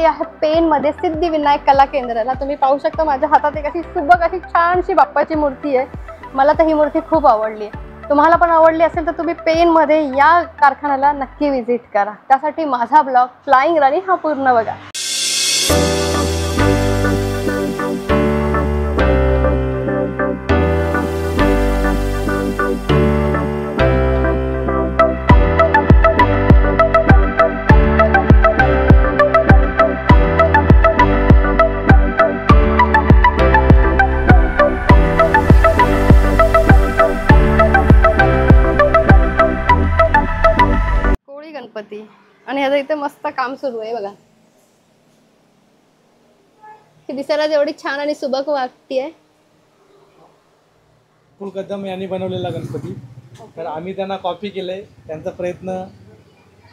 आलेली आहे पेनमध्ये सिद्धिविनायक कला केंद्राला। तुम्ही पाहू शकता माझ्या हातात एक अशी सुबक अशी छानशी बाप्पाची मूर्ती आहे। मला तर ही मूर्ती खूप आवडली आहे। तुम्हाला पण आवडली असेल तर तुम्ही पेनमध्ये या कारखान्याला नक्की व्हिजिट करा। त्यासाठी माझा ब्लॉग फ्लाइंग राणी हा पूर्ण बघा। गणपती आणि ह्याचं इथे मस्त काम सुरू आहे बघा। ही दिसायला जेवढी छान आणि सुबक वाटतीये। कुल कदम यांनी बनवलेला गणपती। तर आम्ही त्यांना कॉपी केले, त्यांचा प्रयत्न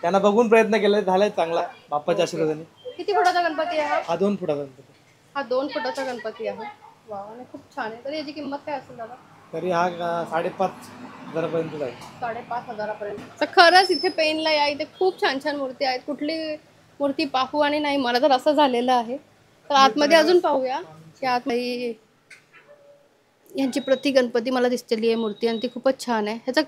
त्यांना बघून प्रयत्न केले, झालाय चांगला बाप्पाच्या आशीर्वादाने। किती फुटाचा गणपती आहे हा 2 फुटाचा गणपती। हा 2 फुटाचा गणपती आहे। वाव, आणि खूप छान आहे। तरी याची किंमत काय असेल दादा? तरी हा 5,500 पर्यंत आहे। 5,500 पर्यंत। तर खरंच इथे पेनला या, इथे खूप छान छान मूर्ती आहेत। कुठली मूर्ती पाहू आणि नाही मला तर असं झालेलं आहे। तर आतमध्ये अजून पाहूया की आतमध्ये यांची प्रति गणपती मला दिसतेली आहे मूर्ती आणि ती खूपच छान आहे। ह्याचा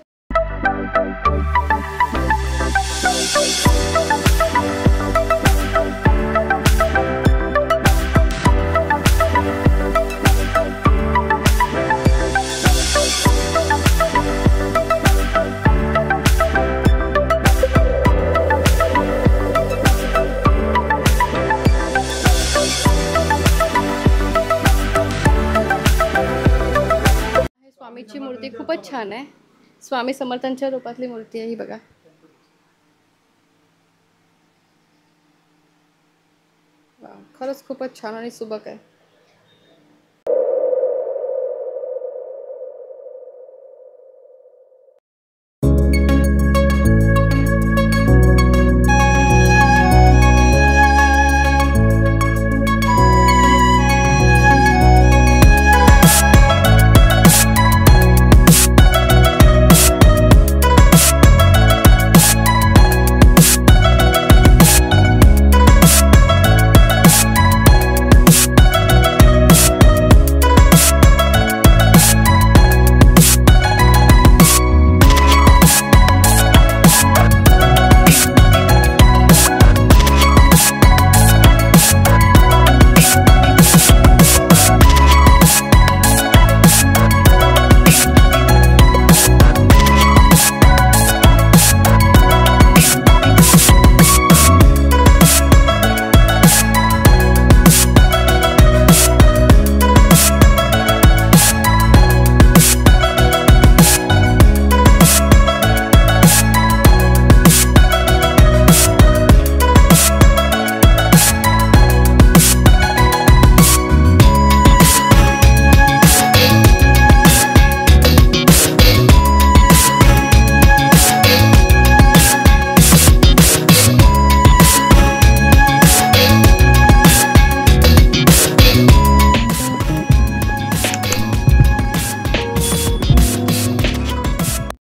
स्वामीची मूर्ती खूपच छान आहे। स्वामी समर्थांच्या रूपातली मूर्ती आहे ही बघा। खरंच खूपच छान आणि सुबक आहे।